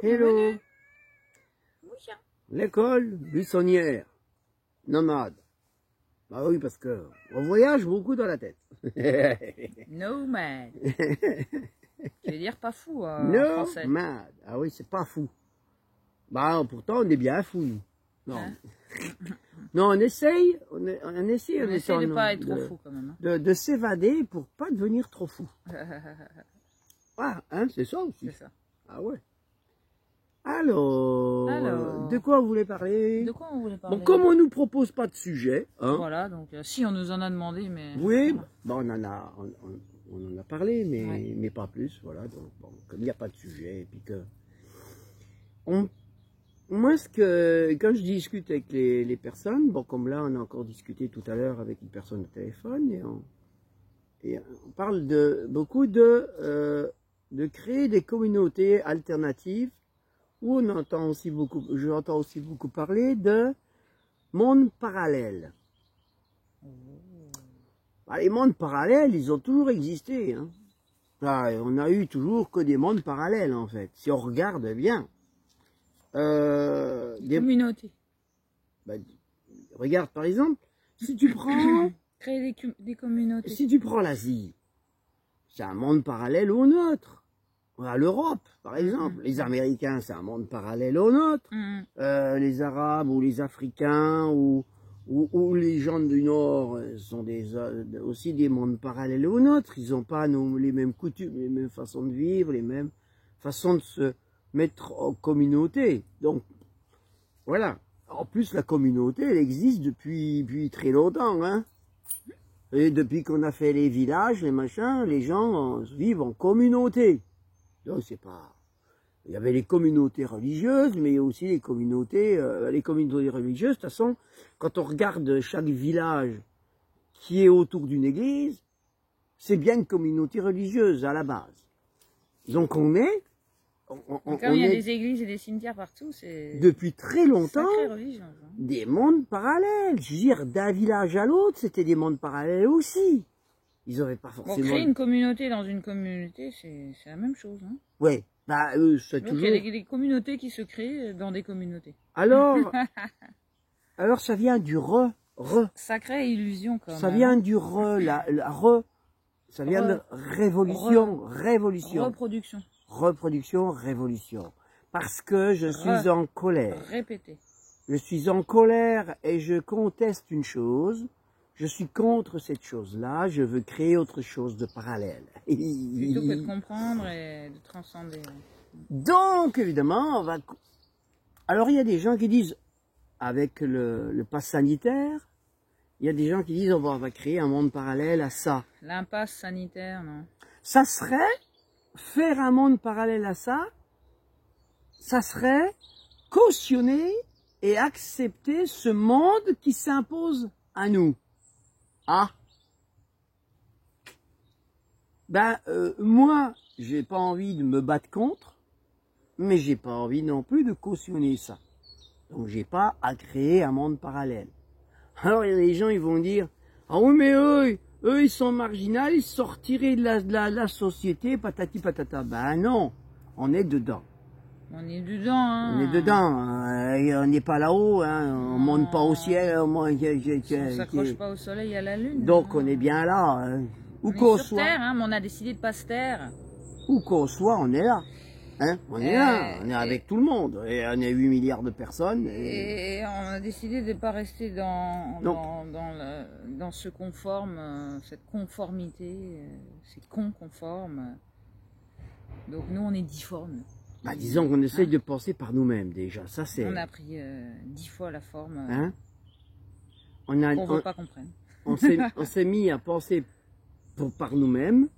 Hello. bienvenue. Bonjour. L'école buissonnière, nomade. Bah oui, parce que on voyage beaucoup dans la tête. Nomade. Tu veux dire pas fou en français. Nomade. Ah oui, c'est pas fou. Bah pourtant, on est bien fou, nous. Non, Hein? non, on essaye, on essaye de pas être trop fou quand même. Hein. de s'évader pour pas devenir trop fou. Ah, hein, c'est ça aussi. C'est ça. Ah ouais. Alors, de quoi vous voulez parler? De quoi on voulait parler? Bon, comme on nous propose pas de sujet, hein. Voilà, donc si on nous en a demandé, mais... Oui, bon, on en a parlé, mais, Ouais. mais pas plus, voilà. Donc, bon, comme il n'y a pas de sujet, et puis que... Moi, quand je discute avec les personnes, bon, comme là, on a encore discuté tout à l'heure avec une personne au téléphone, et on parle beaucoup de créer des communautés alternatives, où j'entends aussi beaucoup parler de monde parallèle. Bah, les mondes parallèles, ils ont toujours existé. Hein. Là, on n'a eu toujours que des mondes parallèles, en fait. Si on regarde bien. Des communautés. Bah, regarde, par exemple, si tu prends... Créer des communautés. Si tu prends l'Asie, c'est un monde parallèle au nôtre. À l'Europe, par exemple. Les Américains, c'est un monde parallèle au nôtre. Les Arabes ou les Africains ou les gens du Nord sont aussi des mondes parallèles aux nôtres. Ils n'ont pas les mêmes coutumes, les mêmes façons de vivre, les mêmes façons de se mettre en communauté. Donc, voilà. En plus, la communauté, elle existe depuis très longtemps. Hein. Et depuis qu'on a fait les villages, les machins, les gens vivent en communauté. Donc, c'est pas... Il y avait les communautés religieuses, mais il y a aussi les communautés religieuses. De toute façon, quand on regarde chaque village qui est autour d'une église, c'est bien une communauté religieuse à la base. Donc on est... Comme il y a des églises et des cimetières partout, c'est... Depuis très longtemps, religion, hein. Des mondes parallèles. Je veux dire, d'un village à l'autre, c'était des mondes parallèles aussi. Ils n'avaient pas forcément... Bon, créer une communauté dans une communauté, c'est la même chose. Hein. Ouais, bah c'est Donc, toujours... il y a des communautés qui se créent dans des communautés. Alors ça vient du Sacrée illusion quand même. Ça vient du ça vient de révolution. Reproduction. Reproduction, révolution. Parce que je suis en colère. Répétez. Je suis en colère et je conteste une chose. Je suis contre cette chose-là. Je veux créer autre chose de parallèle. Plutôt que de comprendre et de transcender. Donc, évidemment, alors, il y a des gens qui disent, avec le pass sanitaire, il y a des gens qui disent, on va créer un monde parallèle à ça. L'impasse sanitaire, non? Ça serait, faire un monde parallèle à ça, ça serait cautionner et accepter ce monde qui s'impose à nous. Ah. Ben, moi, j'ai pas envie de me battre contre, mais j'ai pas envie non plus de cautionner ça. Donc j'ai pas à créer un monde parallèle. Alors il y a des gens, ils vont dire, ah oui mais eux ils sont marginaux, ils sont retirés de la société, patati patata. Ben non, on est dedans. On est dedans, hein. On est dedans, on n'est pas là-haut, hein, on monte pas au ciel, on s'accroche pas au soleil et à la lune. Donc on est bien là. Hein. Où qu'on soit. Terre, hein, mais on a décidé de pas se taire. Où qu'on soit, on est là. Hein, on est là, on est avec tout le monde. Et on est 8 milliards de personnes. Et on a décidé de ne pas rester dans ce conforme, cette conformité, ces cons conformes. Donc nous, on est difformes. Bah, disons qu'on essaye de penser par nous-mêmes déjà. Ça, c'est... On a pris 10 fois la forme hein qu'on ne veut pas comprendre. On s'est mis à penser par nous-mêmes,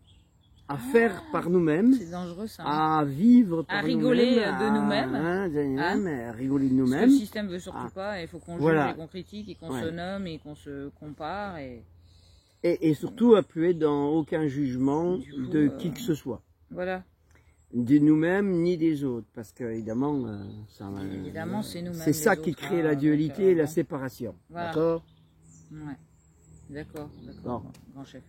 à faire par nous-mêmes, c'est dangereux ça, à vivre par nous-mêmes, à rigoler de nous-mêmes, à rigoler de nous-mêmes. Le système veut surtout pas, il faut qu'on juge et qu'on critique et qu'on se nomme et qu'on se compare. Et surtout à plus être dans aucun jugement de qui que ce soit. Voilà. De nous-mêmes ni des autres, parce que évidemment, c'est nous-mêmes. C'est ça qui crée la dualité et la séparation. Voilà. D'accord? Ouais. D'accord. Bon. Grand chef.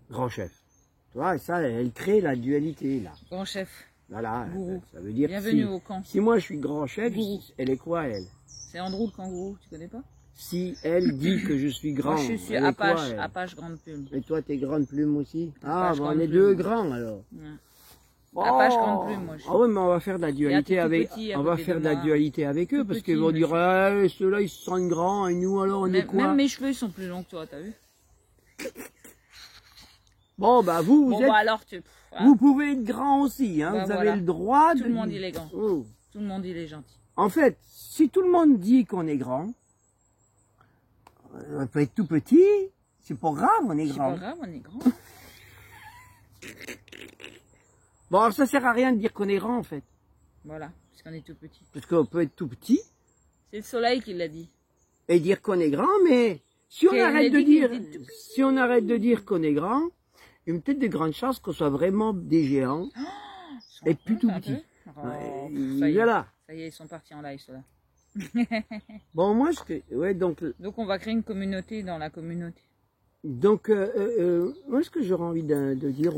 Grand chef. Tu vois, ça, elle crée la dualité là. Grand chef. Voilà, Gourou. ça veut dire Bienvenue au camp. Si moi je suis grand chef, elle est quoi elle? C'est Andrew le kangourou, tu connais pas? Si elle dit que je suis grand, moi je suis Apache grande plume. Et toi t'es grande plume aussi? Ah, Apache, bon, on est deux grands alors. Ouais. Oh, Apache grande plume, moi je suis. Ah ouais, mais on va faire de la dualité avec, on va faire de la dualité avec eux, parce qu'ils vont dire, eh, ceux-là ils se sentent grands, et nous alors on est quoi? Même mes cheveux ils sont plus longs que toi, t'as vu? Bon, bah vous êtes... Bah, alors, vous pouvez être grand aussi, hein. Bah, vous avez le droit de... Tout le monde il est grand. Oh. Tout le monde il est gentil. En fait, si tout le monde dit qu'on est grand, on peut être tout petit, c'est pas grave, on est grand. C'est pas grave, on est grand. Bon, alors ça sert à rien de dire qu'on est grand en fait. Voilà, parce qu'on est tout petit. Parce qu'on peut être tout petit. C'est le soleil qui l'a dit. Et dire qu'on est grand, mais si on arrête de dire, si on arrête de dire qu'on est grand, il y a peut-être de grandes chances qu'on soit vraiment des géants et plus tout petits. Oh, voilà. Ça y est, ils sont partis en live, ceux-là. Bon, moi, donc on va créer une communauté dans la communauté. Donc, moi, ce que j'aurais envie de dire,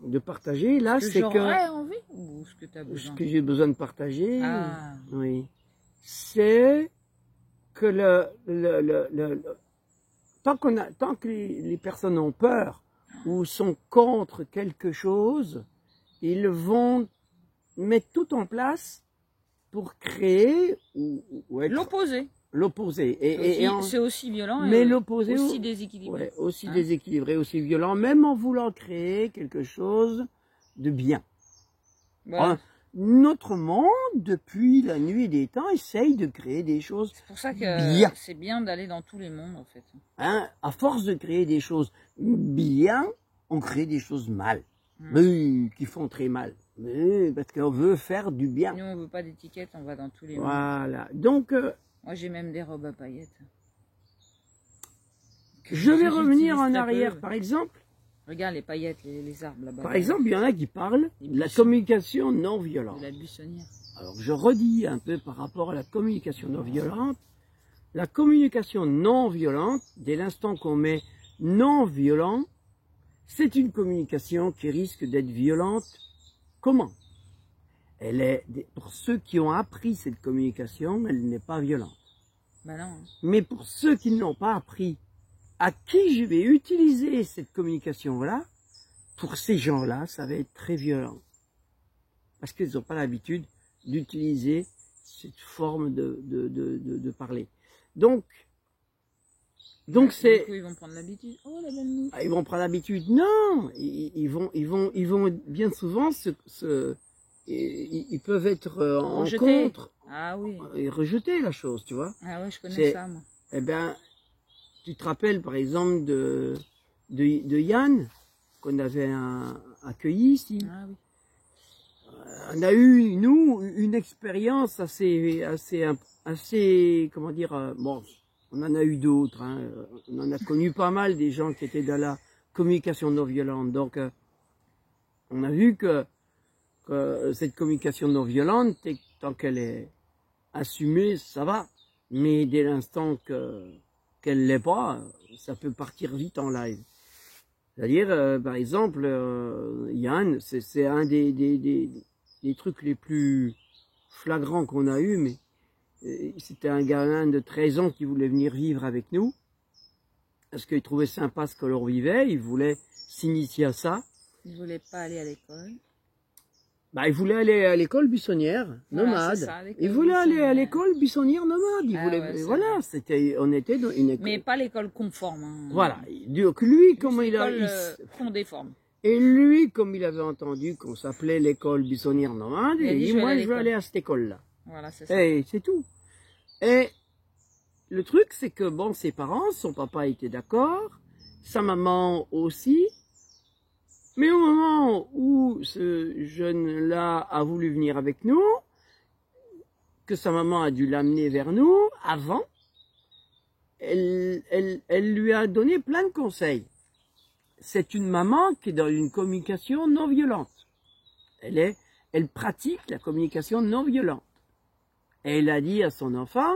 de partager, là, c'est que... j'aurais envie ou ce que tu as besoin? Ce que j'ai besoin de partager, ah. oui, c'est que tant que les personnes ont peur ou sont contre quelque chose, ils vont mettre tout en place pour créer ou être l'opposé. L'opposé. C'est aussi violent, mais l'opposé aussi déséquilibré. Ouais, aussi déséquilibré, aussi violent, même en voulant créer quelque chose de bien. Voilà. Notre monde, depuis la nuit des temps, essaye de créer des choses bien. C'est pour ça que c'est bien d'aller dans tous les mondes, en fait. Hein, à force de créer des choses bien, on crée des choses mal. Qui font très mal. Parce qu'on veut faire du bien. Nous, on veut pas d'étiquette, on va dans tous les mondes. Voilà. Donc... moi, j'ai même des robes à paillettes. Je vais revenir en arrière, par exemple. Regarde les paillettes, les arbres là-bas. Par exemple, il y en a qui parlent de la communication non violente. De la buissonnière. Alors, je redis un peu par rapport à la communication non violente. La communication non violente, dès l'instant qu'on met non violent, c'est une communication qui risque d'être violente. Comment? Elle est, pour ceux qui ont appris cette communication, elle n'est pas violente. Ben non. Mais pour ceux qui ne l'ont pas appris, à qui je vais utiliser cette communication-là, pour ces gens-là, ça va être très violent. Parce qu'ils n'ont pas l'habitude d'utiliser cette forme de parler. Donc c'est... Du coup, ils vont prendre l'habitude. Oh, la belle mouche. Ils vont prendre l'habitude. Non, ils vont bien souvent ils peuvent être en contre. Ah oui. Et rejeter la chose, tu vois. Ah oui, je connais ça, moi. Eh bien, tu te rappelles par exemple de Yann, qu'on avait accueilli ici. Ah oui. On a eu, nous, une expérience assez, comment dire, bon, on en a eu d'autres, hein. On en a connu pas mal des gens qui étaient dans la communication non violente. Donc, on a vu que cette communication non violente, tant qu'elle est assumée, ça va. Mais dès l'instant qu'elle l'est pas, ça peut partir vite en live. C'est-à-dire, par exemple, Yann, c'est un des trucs les plus flagrants qu'on a eu, mais c'était un gamin de 13 ans qui voulait venir vivre avec nous, parce qu'il trouvait sympa ce que l'on vivait, il voulait s'initier à ça. Il voulait pas aller à l'école. Bah, il voulait aller à l'école buissonnière, nomade. Ça, il voulait aller à l'école buissonnière nomade. Il voulait, voilà, on était dans une école. Mais pas l'école conforme. Hein. Voilà. Donc lui, comme il a, conforme. Et lui, comme il avait entendu qu'on s'appelait l'école buissonnière nomade, il dit, moi, je veux aller à cette école-là. Voilà, c'est ça. Et c'est tout. Et le truc, c'est que bon, ses parents, son papa était d'accord, sa maman aussi. Mais au moment où ce jeune-là a voulu venir avec nous, que sa maman a dû l'amener vers nous, avant, elle lui a donné plein de conseils. C'est une maman qui est dans une communication non violente. Elle pratique la communication non violente. Et elle a dit à son enfant,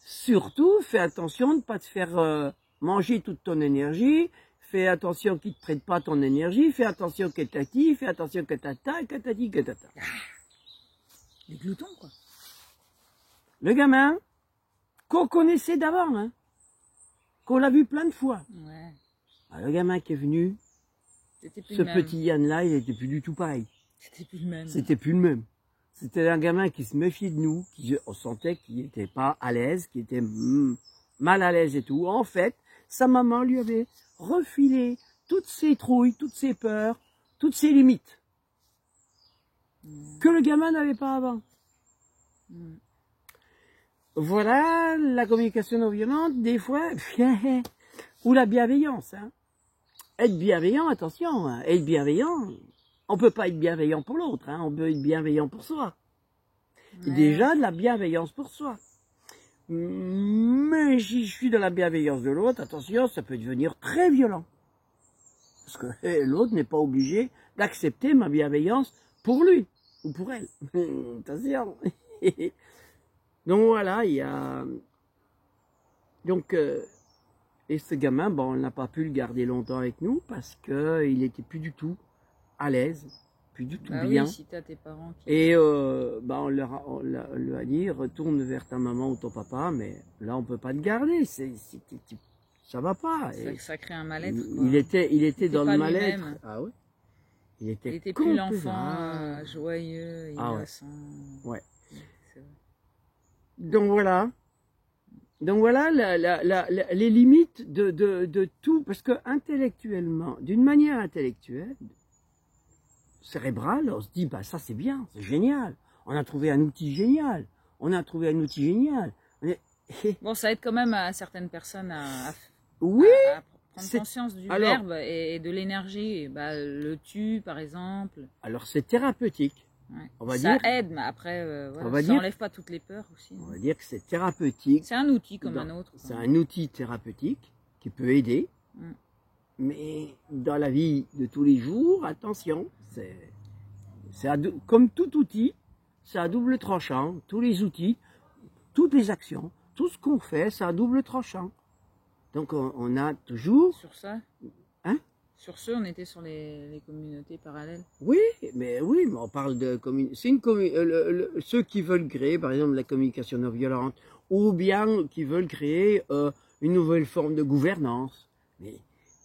surtout, fais attention de ne pas te faire manger toute ton énergie, fais attention qu'il ne te prête pas ton énergie, fais attention que tati, fais attention que tata, que tati, que tata. Les gloutons, quoi. Le gamin, qu'on connaissait d'avant, hein, qu'on l'a vu plein de fois. Ouais. Le gamin qui est venu, ce petit Yann-là, il était plus du tout pareil. C'était plus le même. C'était plus le même. C'était un gamin qui se méfiait de nous, on sentait qu'il n'était pas à l'aise, qu'il était mal à l'aise et tout. En fait, sa maman lui avait refilé toutes ses trouilles, toutes ses peurs, toutes ses limites. Que le gamin n'avait pas avant. Voilà la communication non violente, des fois, ou la bienveillance. Hein. Être bienveillant, attention, hein. Être bienveillant, on peut pas être bienveillant pour l'autre, hein. On peut être bienveillant pour soi. Ouais. Déjà de la bienveillance pour soi. Mais si je suis dans la bienveillance de l'autre, attention, ça peut devenir très violent. Parce que l'autre n'est pas obligé d'accepter ma bienveillance pour lui ou pour elle. Attention. Donc voilà, il y a... Donc, et ce gamin, bon, on n'a pas pu le garder longtemps avec nous parce qu'il n'était plus du tout à l'aise, plus du tout bien. Oui, si t'as tes parents qui... Et on leur a dit, retourne vers ta maman ou ton papa, mais là on peut pas te garder, ça va pas. Ça crée un mal-être. Il était dans le mal-être. Ah ouais. Il était plus l'enfant joyeux, innocent. Ouais. Donc voilà. Donc voilà les limites de tout, parce que intellectuellement, d'une manière intellectuelle, cérébrale, on se dit, bah ça c'est bien, c'est génial. On a trouvé un outil génial. Bon, ça aide quand même à certaines personnes à prendre conscience du verbe et de l'énergie. Bah, le tu, par exemple. Alors c'est thérapeutique. Ouais. On va ça dire, aide, mais après, ça n'enlève pas toutes les peurs aussi. On va dire que c'est thérapeutique. C'est un outil comme un autre. C'est un outil thérapeutique qui peut aider. Mais dans la vie de tous les jours, attention, comme tout outil, c'est à double tranchant. Tous les outils, toutes les actions, tout ce qu'on fait, c'est à double tranchant. Donc on a toujours... Sur ça Hein? Sur ce, on était sur les communautés parallèles. Oui, mais on parle de ceux qui veulent créer, par exemple, la communication non violente, ou bien qui veulent créer une nouvelle forme de gouvernance. Mais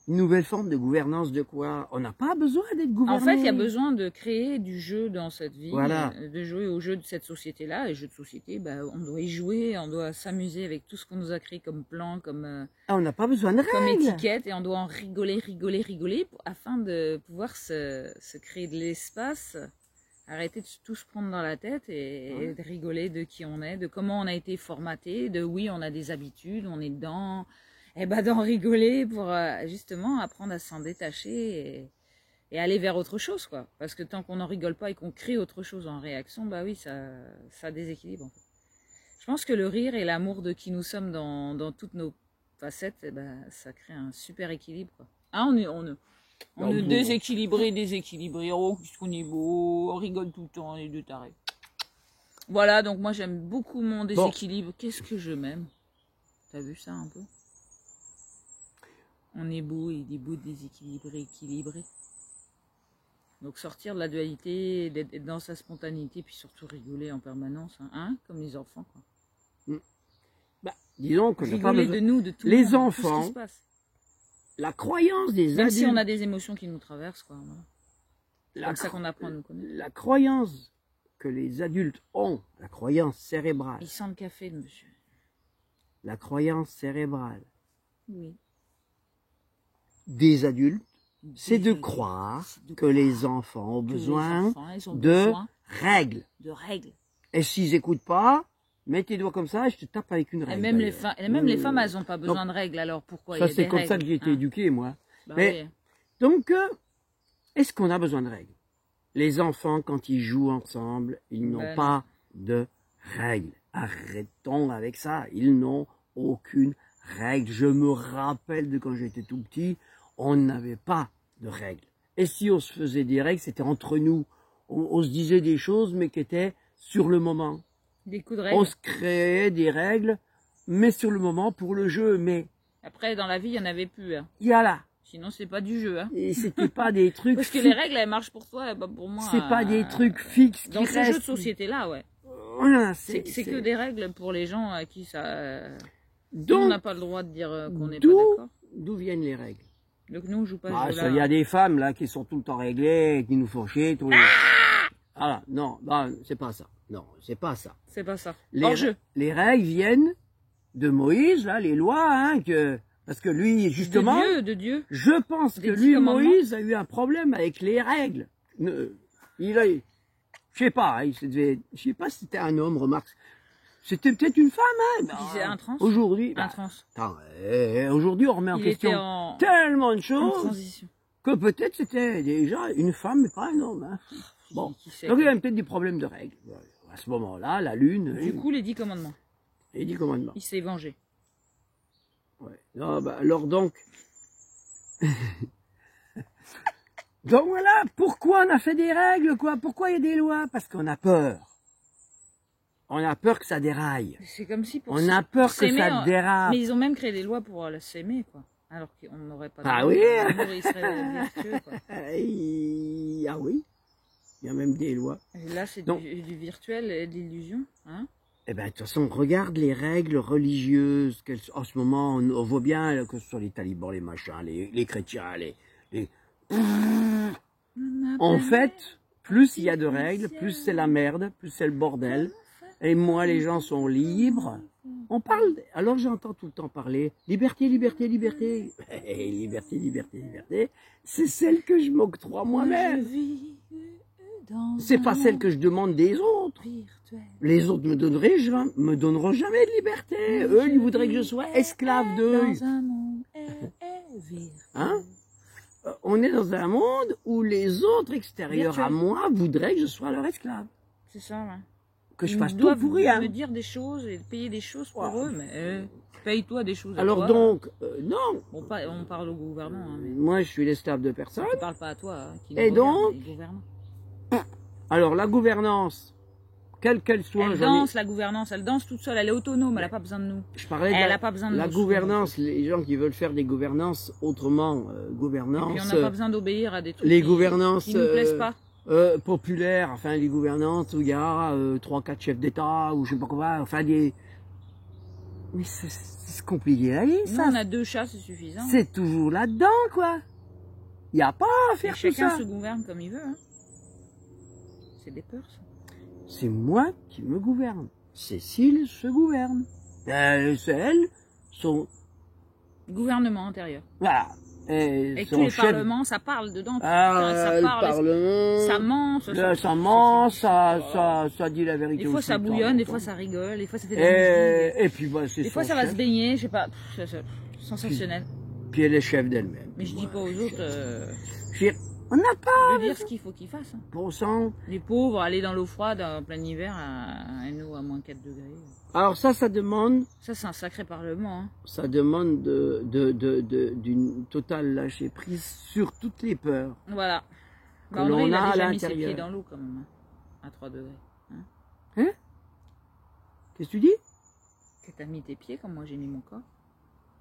une nouvelle forme de gouvernance de quoi? On n'a pas besoin d'être gouverné. En fait, il y a besoin de créer du jeu dans cette vie, voilà. De jouer au jeu de cette société-là. Et jeu de société, bah, on doit y jouer, on doit s'amuser avec tout ce qu'on nous a créé comme plan, comme on n'a pas besoin de règles. Comme étiquette, et on doit en rigoler afin de pouvoir se créer de l'espace, arrêter de tout se prendre dans la tête et de rigoler de qui on est, de comment on a été formaté, de oui, on a des habitudes, on est dedans... Et bah d'en rigoler pour justement apprendre à s'en détacher et aller vers autre chose, quoi. Parce que tant qu'on n'en rigole pas et qu'on crée autre chose en réaction, bah oui, ça déséquilibre, en fait. Je pense que le rire et l'amour de qui nous sommes dans toutes nos facettes, eh ben, ça crée un super équilibre, quoi. Ah, on est déséquilibré, oh, qu'on est beau, on rigole tout le temps, les deux tarés. Voilà, donc moi j'aime beaucoup mon déséquilibre. Bon. Qu'est-ce que je m'aime? T'as vu ça un peu? On est beau, il est beau, déséquilibré, équilibré. Donc sortir de la dualité, d'être dans sa spontanéité, puis surtout rigoler en permanence, hein, comme les enfants, quoi. Bah, disons que rigoler de nous, de tout les monde, enfants, tout ce qui se passe. La croyance des Même adultes... si on a des émotions qui nous traversent, quoi. Voilà. C'est comme ça qu'on apprend à nous connaître. La croyance que les adultes ont, la croyance cérébrale. Il sent le café, le monsieur. La croyance cérébrale. Oui. Des adultes, c'est de croire que les enfants ont besoin de règles. Et s'ils n'écoutent pas, mets tes doigts comme ça et je te tape avec une règle. Et même, les femmes, elles n'ont pas besoin de règles, alors pourquoi ça, c'est comme ça que j'ai été éduqué, moi. Bah mais, oui. Donc, est-ce qu'on a besoin de règles? Les enfants, quand ils jouent ensemble, ils n'ont pas de règles. Arrêtons avec ça. Ils n'ont aucune règle. Je me rappelle de quand j'étais tout petit, on n'avait pas de règles. Et si on se faisait des règles, c'était entre nous. On se disait des choses, mais qui étaient sur le moment. Des coups de règles. On se créait des règles, mais sur le moment, pour le jeu, mais... Après, dans la vie, il n'y en avait plus. Hein. Voilà. Sinon, c'est pas du jeu. Hein. Et c'était pas des trucs. Parce que les règles, elles marchent pour toi, bah pour moi. C'est pas des trucs fixes. Dans ce jeu de société-là, ouais. Voilà, c'est que des règles pour les gens à qui ça. Donc, on n'a pas le droit de dire qu'on n'est pas d'accord. D'où viennent les règles? Donc nous, on joue pas ce jeu-là. Il y a des femmes là qui sont tout le temps réglées, qui nous font chier. Ah non, c'est pas ça. Non, c'est pas ça. C'est pas ça. Les règles viennent de Moïse, là, les lois, hein, parce que lui, justement, de Dieu. Je pense que lui, Moïse, a eu un problème avec les règles. Je sais pas, je sais pas si c'était un homme, remarque. C'était peut-être une femme, hein. C'est un trans. Aujourd'hui, aujourd'hui, on remet en question tellement de choses que peut-être c'était déjà une femme, mais pas un homme. Hein. Bon, donc il y a peut-être des problèmes de règles. À ce moment-là, la lune. Du coup, les 10 commandements. Les 10 commandements. Il s'est vengé. Ouais. Non, alors donc. Donc voilà, pourquoi on a fait des règles, quoi? Pourquoi il y a des lois? Parce qu'on a peur. On a peur que ça déraille. C'est comme si pour on a peur que ça dérape. Mais ils ont même créé des lois pour s'aimer, quoi. Alors qu'on n'aurait pas. Ah oui. Il serait vertueux, quoi. Ah oui. Il y a même des lois. Et là, c'est du virtuel et de l'illusion, hein? Eh ben, de toute façon, regarde les règles religieuses. En ce moment, on voit bien que ce soit les talibans, les machins, les chrétiens, En fait, plus il y a de règles, plus c'est la merde, plus c'est le bordel. Et moins les gens sont libres. On parle, alors j'entends tout le temps parler, liberté, liberté, liberté. Liberté, liberté, liberté. C'est celle que je m'octroie moi-même. C'est pas celle que je demande des autres. Les autres me donneront jamais de liberté. Eux, ils voudraient que je sois esclave d'eux. Hein? On est dans un monde où les autres extérieurs à moi voudraient que je sois leur esclave. C'est ça, ouais. Que je fasse tout pour rien. Me dire des choses et payer des choses pour eux, mais paye-toi des choses. Alors à toi. Donc, non. Bon, on parle au gouvernement. Hein, mais... Moi, je suis l'esclave de personne. Je ne parle pas à toi. Hein, et donc, alors la gouvernance, quelle qu'elle soit. Elle danse, la gouvernance, elle danse toute seule, elle est autonome, elle n'a pas besoin de nous. Je parlais elle n'a pas besoin de la gouvernance, les gens qui veulent faire des gouvernances autrement, gouvernance. Et puis on n'a pas besoin d'obéir à des trucs les gouvernances qui nous plaisent pas. Populaires, enfin les gouvernances où il y a 3-4 chefs d'État ou je sais pas quoi, enfin des. Mais c'est compliqué à lire, ça. Nous, on a 2 chats, c'est suffisant. C'est toujours là-dedans, quoi. Il n'y a pas à faire tout ça. Chacun se gouverne comme il veut. Hein. C'est des peurs, ça. C'est moi qui me gouverne. Cécile se gouverne. C'est elle, son... Gouvernement intérieur. Voilà. Et tous les parlements, ça parle dedans. Ça parle, ça ment. Ça dit la vérité. Des fois ça bouillonne, des fois ça rigole, des fois ça fait de la musique. Et puis c'est des fois ça va se baigner, je sais pas. Sensationnel. Puis elle est chef d'elle-même. Mais je dis pas aux autres... On n'a pas de dire ce qu'il faut qu'ils fassent. Hein. Pour sang. Les pauvres, aller dans l'eau froide en plein hiver, et nous à moins 4 degrés. Alors ça demande... Ça, c'est un sacré parlement. Hein. Ça demande d'une totale lâcher prise sur toutes les peurs. Voilà. Que l'on a à déjà mis ses pieds l'intérieur. dans l'eau quand même, hein, à 3 degrés. Hein? Qu'est-ce que tu dis? Que t'as mis tes pieds comme moi j'ai mis mon corps.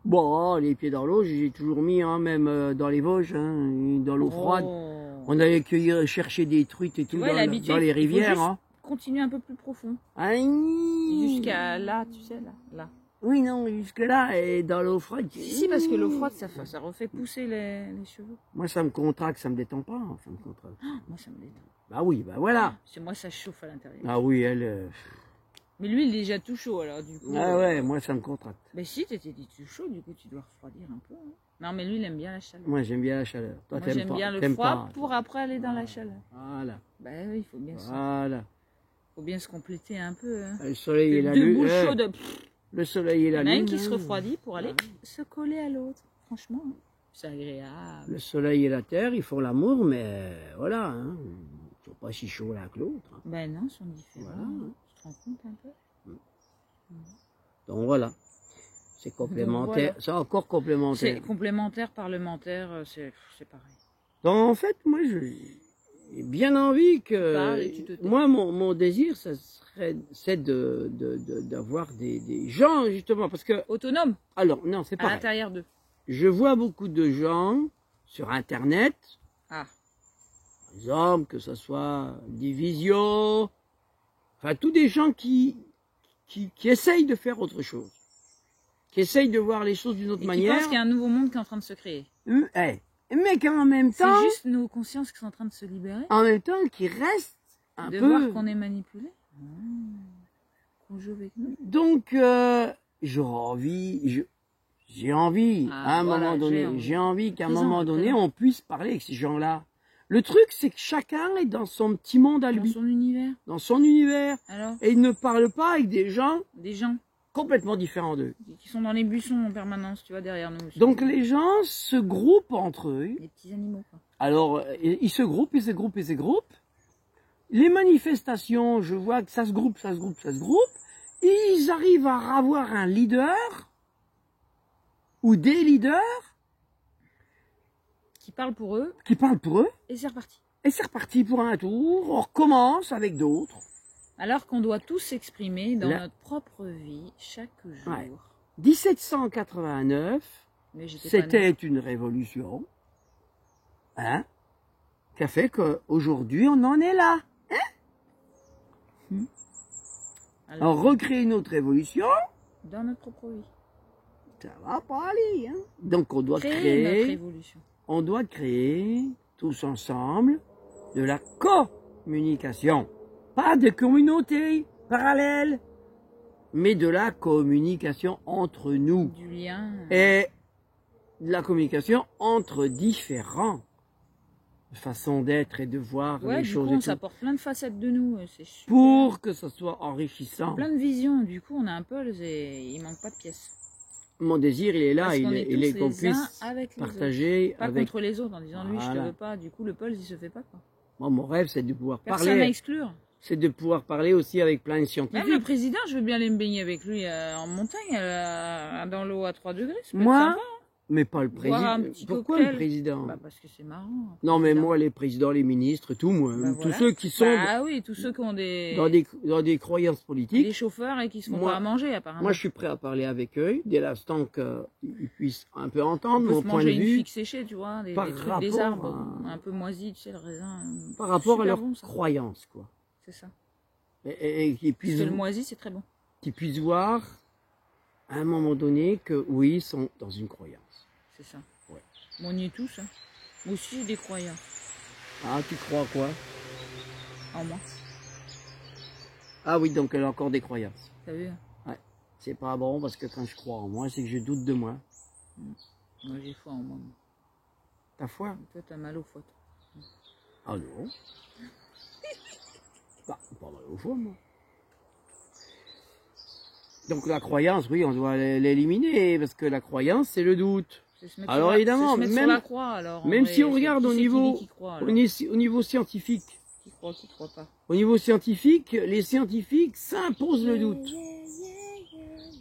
Bon, les pieds dans l'eau, j'ai toujours mis, hein, même dans les Vosges, hein, dans l'eau froide. On allait chercher des truites et tout dans les rivières. Hein. Continuer un peu plus profond. Aïe. Jusqu'à là, tu sais, là. Oui, non, jusque là, et dans l'eau froide. Si, parce que l'eau froide, ça refait pousser les cheveux. Moi, ça me contracte, ça me détend pas. Ça me contracte. Moi, ça me détend. Bah oui, bah voilà. Parce que moi, ça chauffe à l'intérieur. Ah oui, elle... Mais lui, il est déjà tout chaud, alors du coup... Ah ouais, moi, ça me contracte. Mais si, t'étais tout chaud, du coup, tu dois refroidir un peu. Hein. Non, mais lui, il aime bien la chaleur. Moi, j'aime bien la chaleur. Toi, moi, j'aime bien le froid pour après aller dans la chaleur. Voilà. Bah oui, il faut bien Voilà. Faut bien se compléter un peu. Hein. Le soleil et la lune. lune. Boules chaudes. Le soleil et la lune. Il y en a un qui se refroidit pour aller se coller à l'autre. Franchement, hein. C'est agréable. Le soleil et la terre, ils font l'amour, mais voilà. Hein. Ils sont pas si chauds l'un que l'autre. Hein. Ben non, ils sont différents. Voilà. Tu te rends compte un peu? Donc voilà, c'est complémentaire, c'est encore complémentaire. C'est complémentaire, parlementaire, c'est pareil. Donc en fait, moi j'ai bien envie que, moi mon désir, c'est d'avoir des gens justement, parce que... Autonomes. Alors non, c'est pas. À l'intérieur d'eux. Je vois beaucoup de gens sur Internet. Ah. Par exemple, que ce soit Divisio, enfin tous des gens qui essayent de faire autre chose, qui essayent de voir les choses d'une autre manière. Tu penses qu'il y a un nouveau monde qui est en train de se créer. Mais qu'en même temps... C'est juste nos consciences qui sont en train de se libérer. En même temps, qui restent un peu... De voir qu'on est manipulé. Qu'on joue avec nous. Donc, j'ai envie, à un moment donné, j'ai envie qu'à un moment donné, on puisse parler avec ces gens-là. Le truc, c'est que chacun est dans son petit monde à lui. Dans son univers. Dans son univers. Alors, et il ne parle pas avec des gens complètement différents d'eux. Qui sont dans les buissons en permanence, tu vois, derrière nous. Donc les gens se groupent entre eux. Les petits animaux, quoi. Alors, ils se groupent, ils se groupent, ils se groupent. Les manifestations, je vois que ça se groupe, ça se groupe, ça se groupe. Ils arrivent à avoir un leader ou des leaders qui parlent pour eux. Et c'est reparti. Et c'est reparti pour un tour. On recommence avec d'autres. Alors qu'on doit tous s'exprimer dans notre propre vie chaque jour. Ouais. 1789, c'était une révolution, hein, qui a fait qu'aujourd'hui on en est là. Hein. Alors recréer une autre révolution. Dans notre propre vie. Ça va pas aller. Hein. Donc on doit créer tous ensemble de la communication. Pas de communauté parallèle, mais de la communication entre nous. Du lien. Et de la communication entre différents façons d'être et de voir les choses. Ouais, ça porte plein de facettes de nous. Pour que ce soit enrichissant. Plein de visions. Du coup, on a un peu, il manque pas de pièces. Mon désir, il est là, il est qu'on puisse partager pas avec... contre les autres en disant lui, je te veux pas. Du coup, le pulse, il se fait pas, quoi. Moi, mon rêve, c'est de pouvoir Personne à exclure. C'est de pouvoir parler aussi avec plein de scientifiques. Même le président, je veux bien aller me baigner avec lui en montagne, dans l'eau à 3 degrés. Moi, mais pas le président. Pourquoi le président? Parce que c'est marrant. Non, mais moi, les présidents, les ministres, tout, moi. Tous ceux qui sont... oui, tous ceux qui ont dans des croyances politiques. Des chauffeurs et qui se font pas à manger, apparemment. Moi, je suis prêt à parler avec eux, dès l'instant qu'ils puissent un peu entendre mon point de vue. Manger une figue séchée, tu vois, des trucs, des arbres un peu moisis, tu sais, le raisin. Par rapport à leurs croyances, quoi. C'est ça. Et qu'ils puissent... Parce que le moisi, c'est très bon. Qu'ils puissent voir, à un moment donné, que oui, ils sont dans une croyance. C'est ça. Ouais. Bon, on y est tous, hein. Moi aussi, j'ai des croyances. Ah, tu crois quoi? En moi. Ah oui, donc elle a encore des croyances. T'as vu? Ouais. C'est pas bon, parce que quand je crois en moi, c'est que je doute de moi. Moi, j'ai foi en moi. T'as foi? Toi, t'as mal au foie. Ah non. Bah, pas mal au foie, moi. Donc la croyance, oui, on doit l'éliminer, parce que la croyance, c'est le doute. Alors évidemment, même si on regarde au niveau scientifique, qui croit pas. Au niveau scientifique, les scientifiques s'imposent le doute.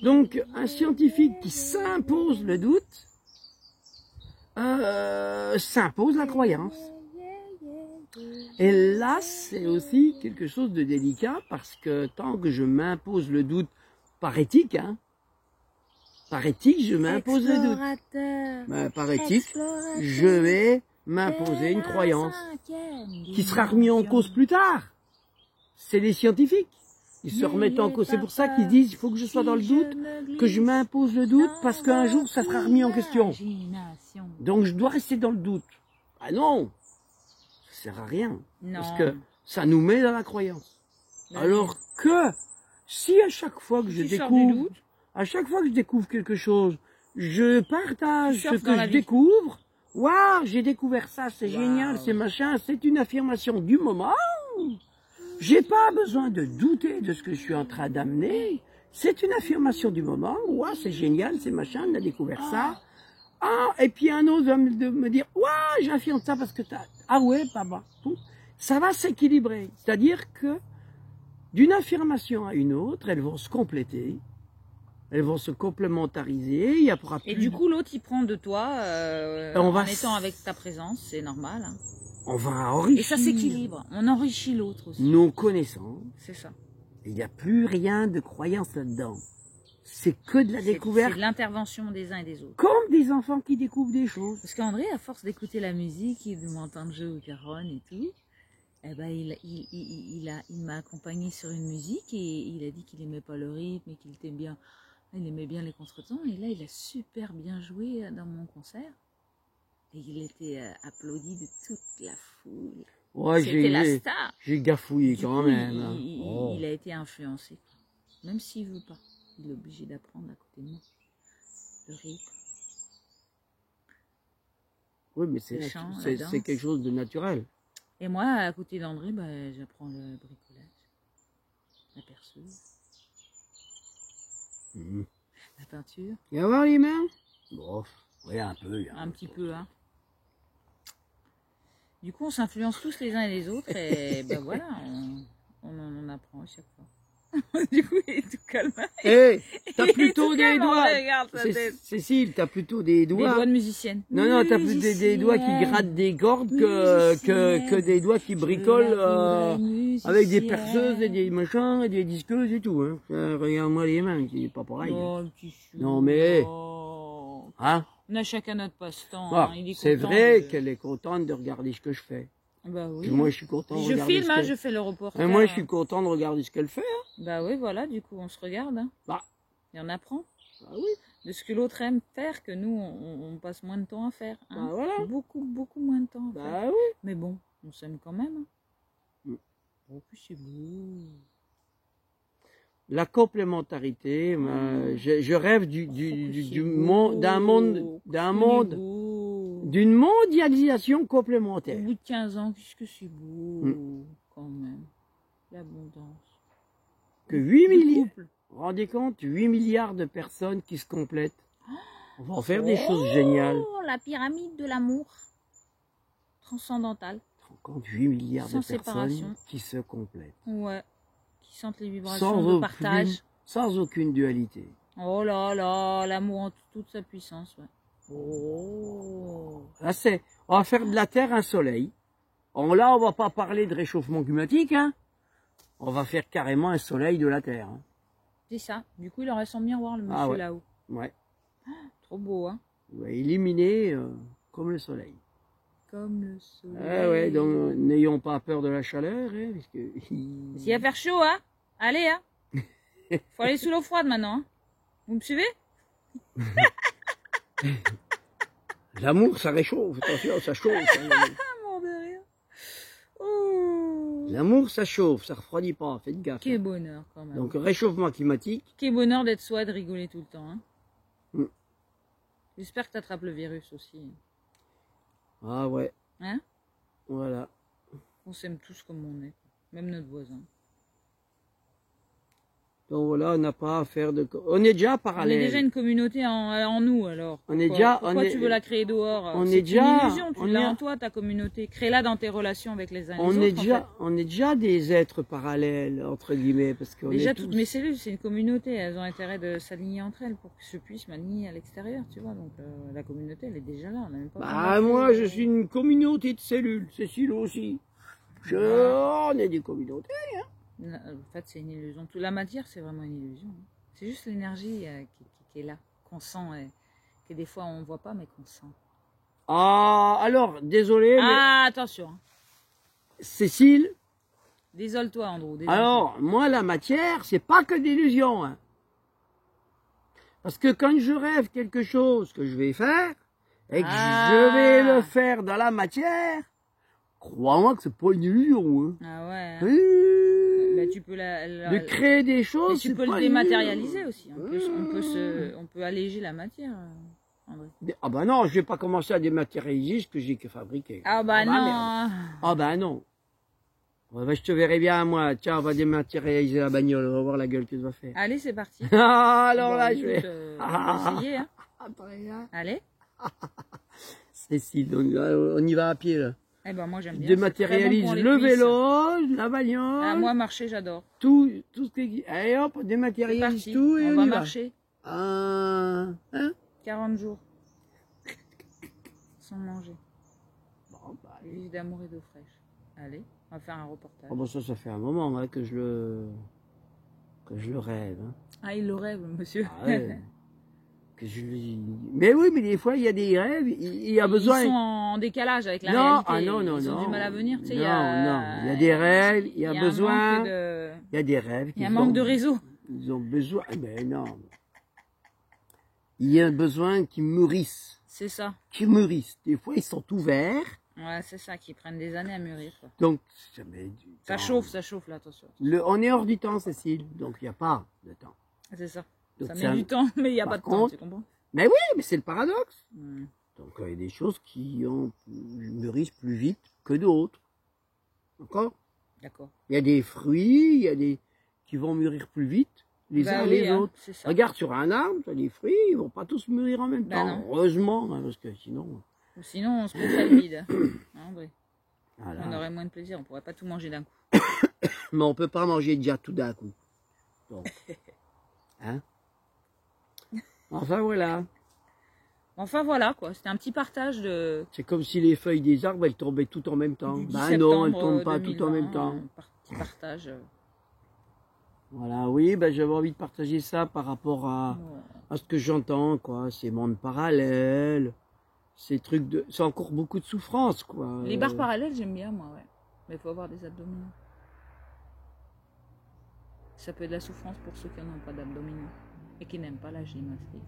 Donc un scientifique qui s'impose le doute, s'impose la croyance. Et là, c'est aussi quelque chose de délicat, parce que tant que je m'impose le doute par éthique, hein, par éthique, je m'impose le doute. Par éthique, je vais m'imposer une croyance qui sera remise en cause plus tard. C'est les scientifiques. Ils se remettent en cause. C'est pour ça qu'ils disent il faut que je sois dans le doute, que je m'impose le doute, parce qu'un jour, ça sera remis en question. Donc, je dois rester dans le doute. Ah non, ça sert à rien. Parce que ça nous met dans la croyance. Alors que, si à chaque fois que je découvre... À chaque fois que je découvre quelque chose, je partage ce que je découvre. Waouh, j'ai découvert ça, c'est génial, c'est machin, c'est une affirmation du moment. J'ai pas besoin de douter de ce que je suis en train d'amener. C'est une affirmation du moment. Waouh, c'est génial, c'est machin, on a découvert ça. Ah, et puis un autre va me dire, waouh, j'affirme ça parce que t'as... Ah ouais, papa. Ça va s'équilibrer. C'est-à-dire que d'une affirmation à une autre, elles vont se compléter. Elles vont se complémentariser, il y aura plus... Et du coup, l'autre, il prend de toi, en étant avec ta présence, c'est normal. Hein. On va enrichir... Et ça s'équilibre, on enrichit l'autre aussi. Nos connaissances. C'est ça. Il n'y a plus rien de croyance là-dedans. c'est que de la découverte. C'est de l'intervention des uns et des autres. Comme des enfants qui découvrent des choses. Parce qu'André, à force d'écouter la musique et de m'entendre jouer au caron et tout, eh ben, il m'a accompagné sur une musique et il a dit qu'il aimait pas le rythme et qu'il était bien, il aimait bien les contretemps. Et là, il a super bien joué dans mon concert. Et il était applaudi de toute la foule. Ouais, c'était la star. J'ai gafouillé quand même. Il a été influencé. Même s'il veut pas. Il est obligé d'apprendre à côté de moi. Le rythme. Oui, mais c'est quelque chose de naturel. Et moi, à côté d'André, bah, j'apprends le bricolage, la perceuse, la peinture. Tu vas voir les mains? Bon, oui, un peu. Un petit peu, hein. Du coup, on s'influence tous les uns et les autres et ben voilà, on apprend à chaque fois. Du coup, il est tout calme. Hé, t'as plutôt des doigts. Cécile, t'as plutôt des doigts. Des doigts de musicienne. Non, t'as plus des doigts qui grattent des cordes que des doigts qui bricolent avec des perceuses et des machins et des disqueuses et tout. Hein. Regarde-moi les mains, c'est pas pareil. Oh, non mais, hein? On a chacun notre passe-temps. Ah, hein. C'est vrai qu'elle est contente de regarder ce que je fais. Bah oui. Puis moi, je suis content de regarder. Je filme, je fais le reportage. Et moi, je suis content de regarder ce qu'elle fait. Hein. Bah oui, voilà, du coup, on se regarde. Hein. Bah. Et on apprend. Bah oui. De ce que l'autre aime faire, que nous, on passe moins de temps à faire. Hein. Bah voilà. Beaucoup moins de temps à faire. Bah oui. Mais bon, on s'aime quand même. Hein. Oh, puis c'est beau. La complémentarité, je rêve d'une mondialisation complémentaire. Au bout de 15 ans, qu'est-ce que c'est beau, quand même. L'abondance. Que 8 milliards, vous vous rendez compte, 8 milliards de personnes qui se complètent. On va en faire des choses géniales. La pyramide de l'amour transcendantal. Tu te rends compte, 8 milliards de personnes qui se complètent. Ouais. Qui sentent les vibrations de partage. Sans aucune dualité. Oh là là, l'amour en toute sa puissance, ouais. Oh. Là, on va faire de la Terre un soleil. Là, on va pas parler de réchauffement climatique, hein. On va faire carrément un soleil de la Terre. Hein. C'est ça. Du coup, il aurait son miroir, le monsieur là-haut. Ouais. Trop beau, hein. Il va illuminer comme le soleil. Comme le soleil. Ah ouais, donc n'ayons pas peur de la chaleur, hein, parce que... S'il va faire chaud, hein. Allez, hein. Faut aller sous l'eau froide maintenant, hein. Vous me suivez? L'amour, ça réchauffe, attention, ça chauffe. Mort de rire. Oh. L'amour, ça chauffe, ça refroidit pas, faites gaffe. Quel bonheur, quand même. Donc, réchauffement climatique. Quel bonheur d'être soi et de rigoler tout le temps, hein. J'espère que tu attrapes le virus aussi. Ah ouais. Hein? Voilà. On s'aime tous comme on est, même notre voisin. Donc voilà, on n'a pas à faire de... On est déjà parallèle. On est déjà une communauté en nous, alors. Pourquoi tu veux la créer dehors? C'est une illusion, tu l'as en toi, ta communauté. Crée-la dans tes relations avec les uns et les autres. On est déjà des êtres parallèles, entre guillemets. Parce qu'on déjà, est toutes mes cellules, c'est une communauté. Elles ont intérêt de s'aligner entre elles pour que je puisse m'aligner à l'extérieur, tu vois. Donc, la communauté, elle est déjà là. On n'a même pas moi, je suis une communauté de cellules. Cécile aussi. On est des communautés, hein. En fait, c'est une illusion. Toute la matière, c'est vraiment une illusion. C'est juste l'énergie qui est là, qu'on sent, que des fois on ne voit pas, mais qu'on sent. Ah, alors, désolé. Ah, mais... attention. Cécile. Désole-toi, Andrew. Alors, moi, la matière, c'est pas que d'illusion. Hein. Parce que quand je rêve quelque chose que je vais faire, et que je vais le faire dans la matière, crois-moi que c'est pas une illusion. Hein. Ah ouais. Hein. Bah, tu peux de créer des choses, tu peux le dématérialiser aussi. On peut alléger la matière, André. Ah bah non, je vais pas commencer à dématérialiser ce que j'ai que fabriquer. Ah bah non. Ah bah non. Ouais, bah, je te verrai bien, moi. Tiens, on va dématérialiser la bagnole. On va voir la gueule que ça va faire. Allez, c'est parti. Alors bon, là, écoute, je vais... essayer. Hein. Allez. Cécile, on y va à pied, là. Eh ben moi j'aime bien. Dématérialise bon le vélo, la bagnole. Ah, moi marcher j'adore. Tout ce qui... Allez hop, on dématérialise tout et on va marcher. 40 jours. Sans manger. Bon, bah, vivre d'amour et d'eau fraîche. Allez, on va faire un reportage. Oh, bon, ça fait un moment hein, que je le... que je le rêve. Hein. Ah, il le rêve, monsieur. Ah ouais. Que je lui... Mais oui, mais des fois, il y a des rêves, il y a besoin... Ils sont en décalage avec la non, réalité. ah non, non, ils ont non. du mal à venir, tu sais. Non, il y a des rêves, il y a besoin... Il y a des rêves. Il y a un manque de réseau. Ils ont besoin... Mais non. Il y a besoin qu'ils mûrissent. C'est ça. Qu'ils mûrissent. Des fois, ils sont ouverts. Ouais, c'est ça, qui prennent des années à mûrir. Quoi. Donc, ça chauffe là, attention. On est hors du temps, Cécile, donc il n'y a pas de temps. C'est ça. Donc, ça met du temps, mais il n'y a pas de temps, tu comprends? Mais oui, mais c'est le paradoxe. Donc, il y a des choses qui mûrissent plus vite que d'autres. D'accord? D'accord. Il y a des fruits, il y a des qui vont mûrir plus vite les uns les autres. Regarde sur un arbre, tu as des fruits, ils ne vont pas tous mûrir en même temps. Non. Heureusement, hein, parce que sinon... Sinon, on se coucherait le vide. Hein, André. Voilà. On aurait moins de plaisir, on ne pourrait pas tout manger d'un coup. Mais on ne peut pas manger déjà tout d'un coup. Donc, hein? Enfin voilà. Enfin voilà quoi, c'était un petit partage de... C'est comme si les feuilles des arbres, elles tombaient toutes en même temps. Ben non, elles ne tombent pas toutes en même temps. Un petit partage. Voilà, oui, ben j'avais envie de partager ça par rapport à ce que j'entends, quoi. Ces mondes parallèles, ces trucs de... C'est encore beaucoup de souffrance, quoi. Les barres parallèles, j'aime bien, moi, ouais. Mais il faut avoir des abdominaux. Ça peut être de la souffrance pour ceux qui n'ont pas d'abdominaux et qui n'aiment pas la gymnastique.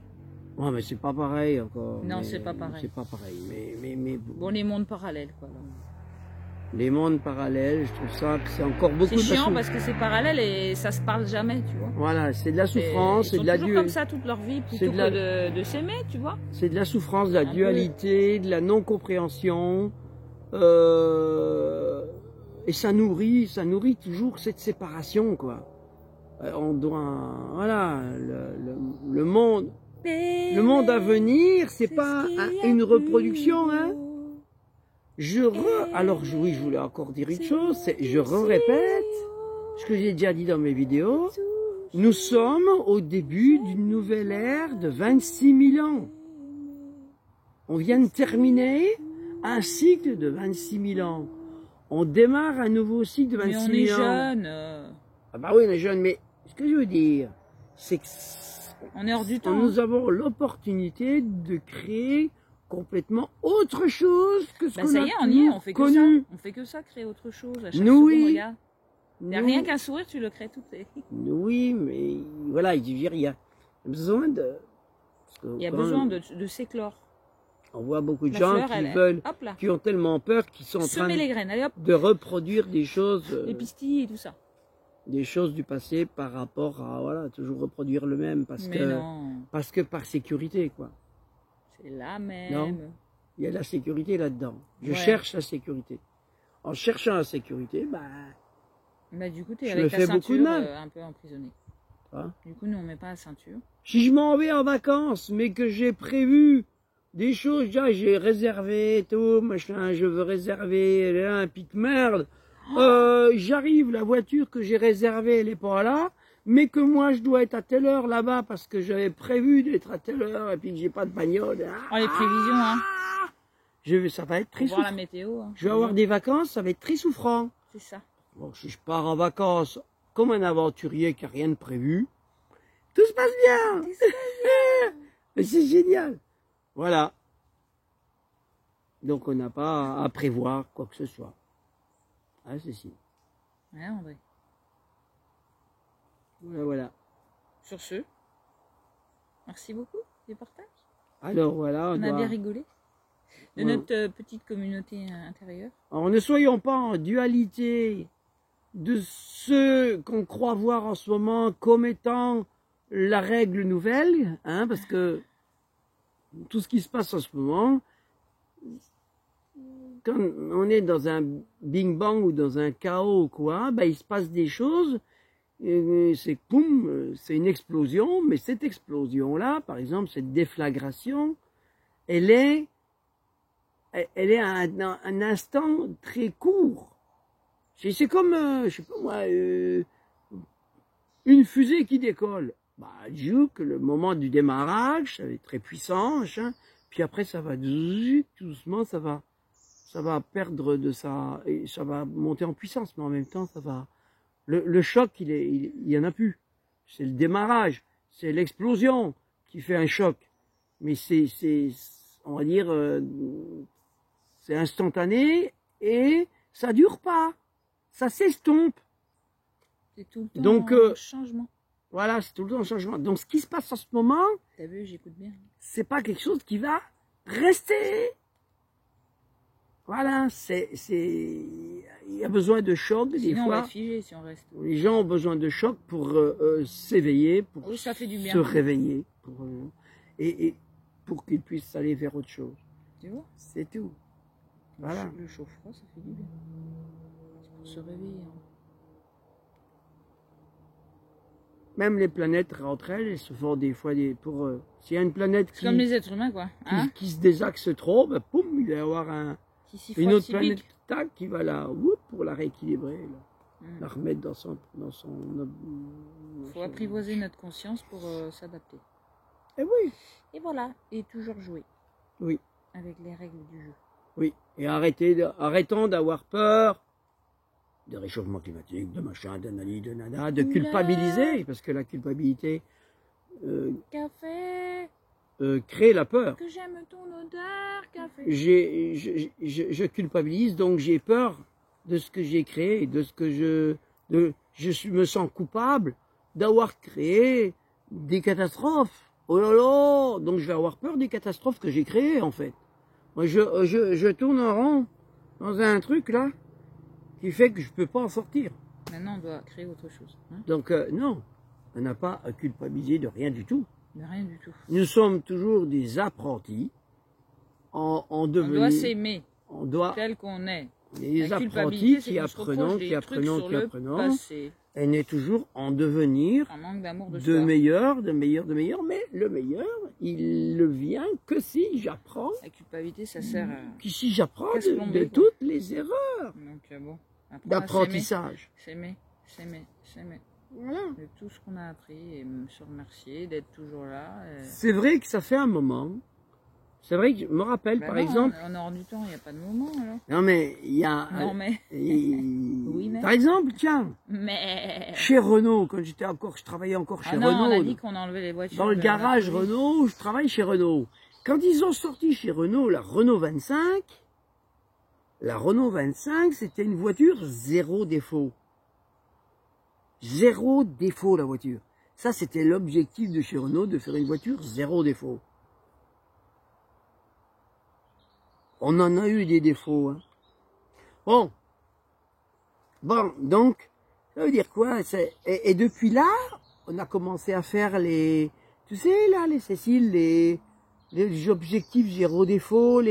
Ouais, mais c'est pas pareil encore. Non, c'est pas pareil. C'est pas pareil, mais... Bon, les mondes parallèles, quoi. Donc. Les mondes parallèles, je trouve ça que c'est encore beaucoup de... C'est chiant parce que c'est parallèle et ça se parle jamais, tu vois. Voilà, c'est de la souffrance, c'est de la dualité. Ils sont toujours comme ça toute leur vie, plutôt que de s'aimer, tu vois. C'est de la souffrance, de la dualité, de la non-compréhension. Et ça nourrit toujours cette séparation, quoi. On doit... Voilà, le monde à venir, c'est pas une reproduction, hein. Alors oui, je voulais encore dire une chose, je répète ce que j'ai déjà dit dans mes vidéos. Nous sommes au début d'une nouvelle ère de 26 000 ans. On vient de terminer un cycle de 26 000 ans. On démarre un nouveau cycle de 26 000 ans. Mais on est jeunes. Ah bah oui, on est jeunes, mais ce que je veux dire, c'est que on est hors du temps. Nous avons l'opportunité de créer complètement autre chose que ce qu'on a ça y est, on y est, on fait que ça. On fait que ça, créer autre chose. À chaque seconde, regarde. Il n'y a rien qu'un sourire, tu le crées tout. Oui, mais voilà, il y a besoin de... Il y a besoin de s'éclore. On voit beaucoup de gens qui ont tellement peur qu'ils sont en train les graines, allez, de reproduire des choses... les pistilles et tout ça. Des choses du passé par rapport à, voilà, toujours reproduire le même, parce que par sécurité, quoi. C'est la même. Non, il y a de la sécurité là-dedans. Je cherche la sécurité. En cherchant la sécurité, du coup, tu es avec ta ceinture un peu emprisonné. Hein? Du coup, nous, on met pas la ceinture. Si je m'en vais en vacances, mais que j'ai prévu des choses, déjà, j'ai réservé tout, machin, je veux réserver un pic merde. J'arrive, la voiture que j'ai réservée, elle n'est pas là. Mais que moi, je dois être à telle heure là-bas parce que j'avais prévu d'être à telle heure et puis que j'ai pas de bagnole. Les prévisions, hein. Ça va être très souffrant. La météo. Hein. Je vais avoir des vacances, ça va être très souffrant. C'est ça. Bon, si je pars en vacances comme un aventurier qui n'a rien de prévu, tout se passe bien. Mais c'est génial. Voilà. Donc on n'a pas à prévoir quoi que ce soit. Ah, c'est si. Ouais, André. Voilà. Sur ce, merci beaucoup du partage. Alors voilà. On a bien rigolé de notre petite communauté intérieure. Alors ne soyons pas en dualité de ceux qu'on croit voir en ce moment comme étant la règle nouvelle, hein, parce que tout ce qui se passe en ce moment, quand on est dans un bing bang ou dans un chaos ou quoi, il se passe des choses. C'est poum, c'est une explosion, mais cette explosion-là, par exemple, cette déflagration, elle est à un instant très court. C'est comme, je sais pas moi, une fusée qui décolle. Que le moment du démarrage, ça va être très puissant, machin, puis après ça va doucement, ça va perdre de ça, ça va monter en puissance, mais en même temps, ça va... Le choc, il y en a plus. c'est le démarrage, c'est l'explosion qui fait un choc. Mais on va dire, c'est instantané et ça dure pas. Ça s'estompe. C'est tout le temps un changement. Voilà, c'est tout le temps un changement. Donc, ce qui se passe en ce moment, t'as vu, j'écoute bien. C'est pas quelque chose qui va rester. Voilà, il y a besoin de choc des Sinon, fois. on va figer si on reste. Les gens ont besoin de choc pour s'éveiller, pour ça fait du bien. se réveiller, et pour qu'ils puissent aller vers autre chose. Tu vois? C'est tout. Voilà. Le chaud-froid, ça fait du bien. C'est pour se réveiller. Hein. Même les planètes entre elles, elles se font des fois s'il y a une planète comme les êtres humains, quoi. Hein, qui se désaxe trop, ben, poum, il va y avoir une autre planète tac, qui va pour la rééquilibrer, la remettre dans son. Il faut apprivoiser notre conscience pour s'adapter. Et oui. Et voilà, et toujours jouer. Oui. Avec les règles du jeu. Oui, et arrêtons d'avoir peur de réchauffement climatique, de machin, d'analyse, de nana, de culpabiliser, parce que la culpabilité café crée la peur. Que j'aime ton odeur, café. Je culpabilise, donc j'ai peur de ce que j'ai créé, de ce que je me sens coupable d'avoir créé des catastrophes. Oh là là, donc je vais avoir peur des catastrophes que j'ai créées, en fait. Moi, je tourne en rond dans un truc, là, qui fait que je ne peux pas en sortir. Maintenant, on doit créer autre chose. Hein. Donc, non, on n'a pas à culpabiliser de rien du tout. De rien du tout. Nous sommes toujours des apprentis en devenir. On doit s'aimer tel qu'on est. Les apprentis qui apprenons. Elle est toujours en devenir un manque d'amour de soi. meilleur, mais le meilleur, il ne vient que si j'apprends. La culpabilité, ça sert à... Si j'apprends de toutes les erreurs d'apprentissage. S'aimer. Voilà. De tout ce qu'on a appris et se remercier, d'être toujours là. C'est vrai que ça fait un moment. C'est vrai que je me rappelle, par exemple... On est hors du temps, il n'y a pas de moment, alors. Non, mais il y a... Non, mais... Oui, mais... Par exemple, tiens, chez Renault, quand je travaillais encore chez Renault. On a dit qu'on enlevait les voitures. Dans le garage Renault, je travaille chez Renault. Quand ils ont sorti chez Renault la Renault 25, c'était une voiture zéro défaut. Zéro défaut, la voiture. Ça, c'était l'objectif de chez Renault, de faire une voiture zéro défaut. On en a eu des défauts. Hein. Bon, donc, ça veut dire quoi? Et depuis là, on a commencé à faire les... Tu sais, là, les Cécile, les objectifs zéro défaut, tous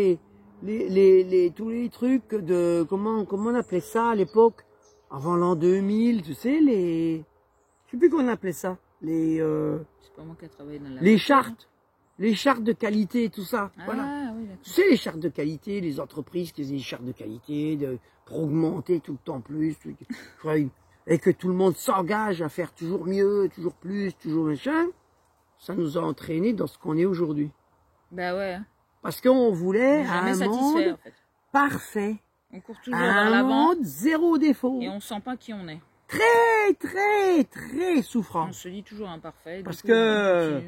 les trucs de... Comment on appelait ça à l'époque? Avant l'an 2000, tu sais, je sais plus comment on appelait ça. C'est pas moi qui ai travaillé dans la... Les chartes. Les chartes de qualité, tout ça. Voilà. Oui, tu sais, les chartes de qualité, les entreprises qui faisaient des chartes de qualité, pour augmenter tout le temps plus, et que tout le monde s'engage à faire toujours mieux, toujours plus, toujours machin, ça nous a entraînés dans ce qu'on est aujourd'hui. Bah ouais. Parce qu'on voulait un monde en fait. Parfait. On court toujours vers l'avant. Un monde zéro défaut. Et on sent pas qui on est. Très, très, très souffrant. On se dit toujours imparfait. Parce que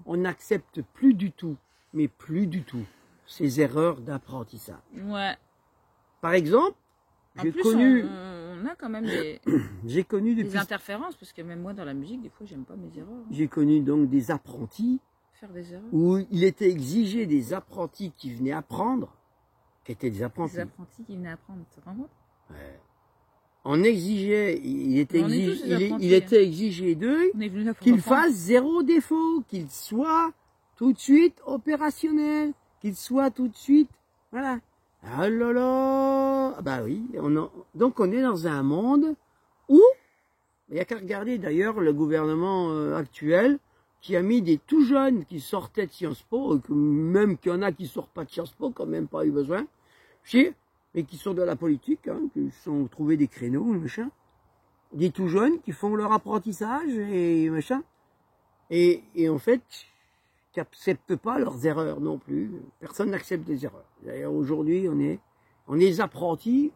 on n'accepte plus du tout, mais plus du tout, ces erreurs d'apprentissage. Ouais. Par exemple, j'ai connu... On a quand même des... j'ai connu des interférences, parce que même moi dans la musique, des fois, j'aime pas mes erreurs. Hein. J'ai connu donc des apprentis faire des erreurs. Où il était exigé des apprentis qui venaient apprendre, qui étaient des apprentis. Des apprentis qui venaient apprendre, c'est vraiment... Ouais. On exigeait, il était exigé d'eux qu'ils fassent zéro défaut, qu'ils soient tout de suite opérationnels, qu'ils soient tout de suite, voilà. Ah là là, bah oui, donc on est dans un monde où, il n'y a qu'à regarder d'ailleurs le gouvernement actuel qui a mis des tout jeunes qui sortaient de Sciences Po, même qu'il y en a qui sortent pas de Sciences Po, quand même pas eu besoin, mais qui sont de la politique, hein, qui sont trouvés des créneaux, machin, des tout jeunes qui font leur apprentissage et machin, et en fait, qui n'acceptent pas leurs erreurs non plus. Personne n'accepte des erreurs. D'ailleurs, aujourd'hui, on est des apprentis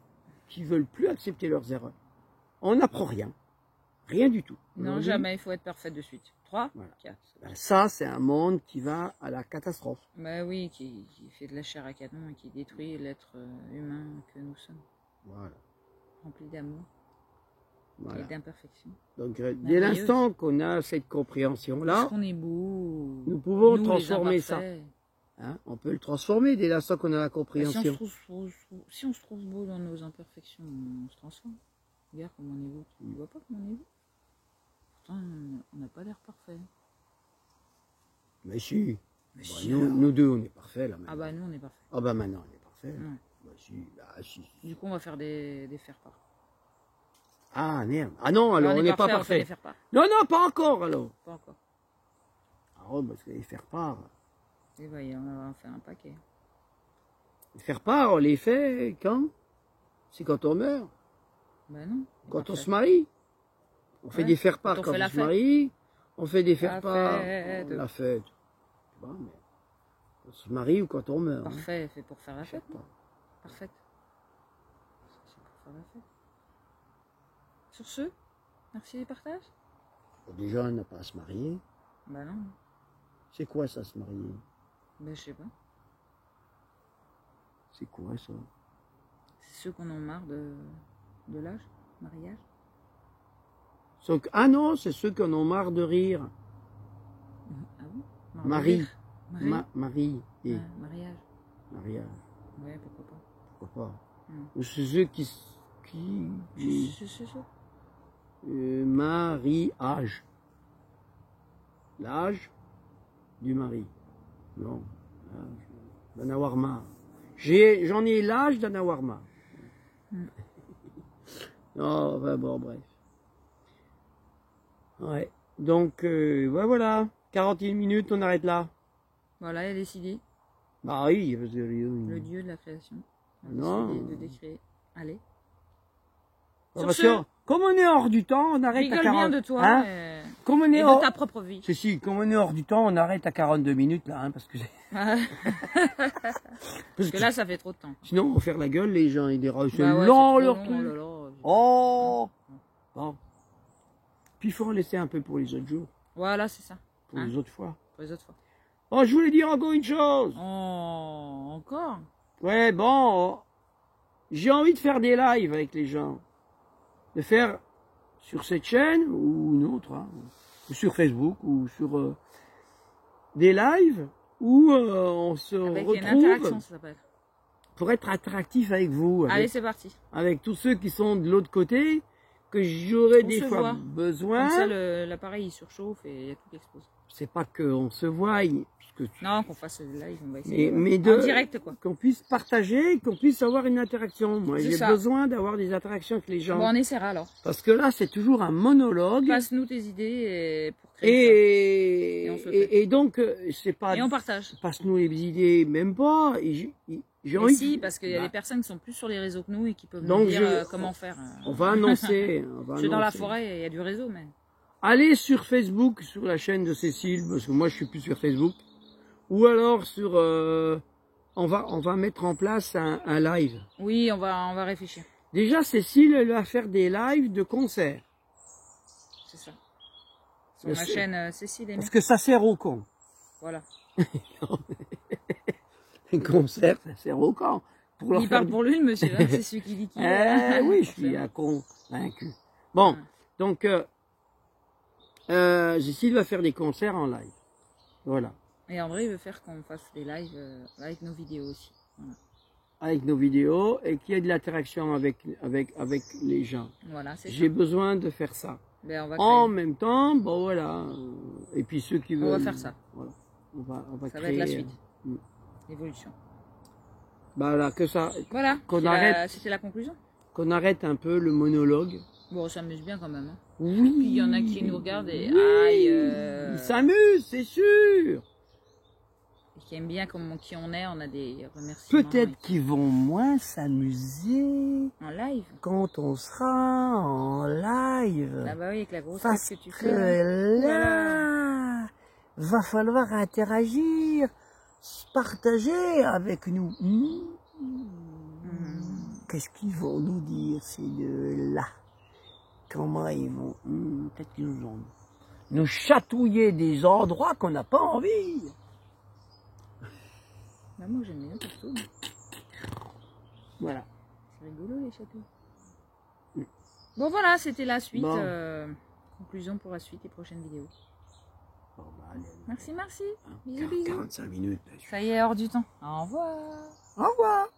qui veulent plus accepter leurs erreurs. On n'apprend rien. Rien du tout. Non, jamais, il faut être parfait de suite. 3, voilà. 4. Ben, ça, c'est un monde qui va à la catastrophe. Bah oui, qui fait de la chair à canon et qui détruit l'être humain que nous sommes. Voilà. Rempli d'amour et d'imperfection. Donc, dès l'instant qu'on a cette compréhension-là, parce qu'on est beau, nous pouvons transformer ça. Hein, on peut le transformer dès l'instant qu'on a la compréhension. Si on se trouve beau dans nos imperfections, on se transforme. Regarde comment on est beau. Tu ne vois pas comment on est beau? Pourtant, on n'a pas l'air parfait. Mais si. Bah, nous deux, on est parfaits là maintenant. Ah bah nous, on est parfaits. Ah bah maintenant, on est parfaits. Ouais. Bah, si. Du coup, on va faire des faire-part. Ah merde. Ah non, alors on n'est pas parfait. Non, pas encore alors. Pas encore. Ah ouais, parce que les faire-part. Et bah, on va en faire un paquet. Les faire-part, on les fait quand? C'est quand on meurt. Ben non. Quand on se marie. On fait des faire-part quand on se marie. On fait des faire-part. La fête. Bon, mais quand on se marie ou quand on meurt. Parfait, hein. Fait pour faire la fête. Parfait. C'est pour faire la fête. Sur ce, merci des partages. Déjà, on n'a pas à se marier. Ben non. C'est quoi ça, se marier? Ben je sais pas. C'est quoi ça? C'est ceux qu'on en marre de l'âge, mariage. Ah non, c'est ceux qui en ont marre de rire. Ah bon? Marie. Marie. Et... mariage. Mariage. Ouais, pourquoi pas. Pourquoi pas? C'est ceux qui... C'est ça. Mariage. L'âge du mari. Non. L'âge d'en avoir marre. J'en ai l'âge d'en avoir marre. Non, enfin, bon, bref. Ouais. Donc, voilà. 41 minutes, on arrête là. Voilà, il a décidé. Bah oui, parce que... Le dieu de la création. Non. De décréer. Allez. Comme on est hors du temps, on arrête à 40... bien de toi hein, comme on est de ta propre vie. Si, comme on est hors du temps, on arrête à 42 minutes là, hein, parce que... parce que là, ça fait trop de temps. Sinon, on va faire la gueule, les gens, ils diront, c'est lent leur truc. Oh bon. Puis il faut en laisser un peu pour les autres jours. Voilà, c'est ça. Pour les autres fois. Pour les autres fois. Oh, je voulais dire encore une chose. Oh, encore? Ouais, bon, j'ai envie de faire des lives avec les gens. De faire sur cette chaîne ou une autre, hein, ou sur Facebook ou sur des lives où on se retrouve. Une interaction, ça s'appelle. Pour être attractif avec vous. Allez, c'est parti. Avec tous ceux qui sont de l'autre côté, que j'aurais des fois besoin. Comme ça, l'appareil il surchauffe et tout explose. C'est pas qu'on se voie. Non, qu'on fasse le live, on va essayer. Mais en direct, quoi. Qu'on puisse partager, qu'on puisse avoir une interaction. Moi, j'ai besoin d'avoir des interactions avec les gens. Bon, on essaiera alors. Parce que là, c'est toujours un monologue. Passe-nous tes idées pour créer ça. Et donc, c'est pas... Et on partage. Passe-nous les idées, même pas. J'ai envie si, parce qu'il y a des personnes qui sont plus sur les réseaux que nous et qui peuvent nous dire comment faire. On va annoncer. Je suis dans la forêt, il y a du réseau, mais... Allez sur Facebook, sur la chaîne de Cécile, parce que moi, je suis plus sur Facebook. Ou alors sur... on va mettre en place un live. Oui, on va réfléchir. Déjà, Cécile, elle va faire des lives de concerts. C'est ça. Sur ma chaîne Cécile Aimé. Parce que ça sert au con. Voilà. Un concert, ça sert au con. Il parle pour lui, monsieur. Hein, c'est celui qui dit qu'il est. Oui, je suis un con, un cul. Bon, donc, Cécile va faire des concerts en live. Voilà. Et André veut faire qu'on fasse des lives avec nos vidéos aussi. Voilà. Avec nos vidéos et qu'il y ait de l'interaction avec les gens. Voilà, c'est ça. J'ai besoin de faire ça. Ben, on va en même temps, bon voilà. Et puis ceux qui veulent... On va faire ça. Voilà. On va ça créer... va être la suite. L'évolution. Voilà, que ça... Voilà, qu'on arrête... c'était la conclusion. Qu'on arrête un peu le monologue. Bon, on s'amuse bien quand même. Hein. Oui. Puis il y en a qui nous regardent et... Oui. Ils s'amusent, c'est sûr. Qui aiment bien qui on est, on a des remerciements. Peut-être qu'ils vont moins s'amuser en live quand on sera en live. Ah bah oui, avec la grosse parce que tu que fais. Là, va falloir interagir, partager avec nous. Qu'est-ce qu'ils vont nous dire ces deux-là? comment ils vont, peut-être qu'ils nous chatouiller des endroits qu'on n'a pas envie. Bah, moi j'aime bien partout. Voilà. C'est rigolo les châteaux. Bon voilà, c'était la suite. Bon. Conclusion pour la suite et prochaines vidéos. Bon, bah, allez. Merci. Bisous, bisous. 45 minutes. Ça y est, hors du temps. Au revoir. Au revoir.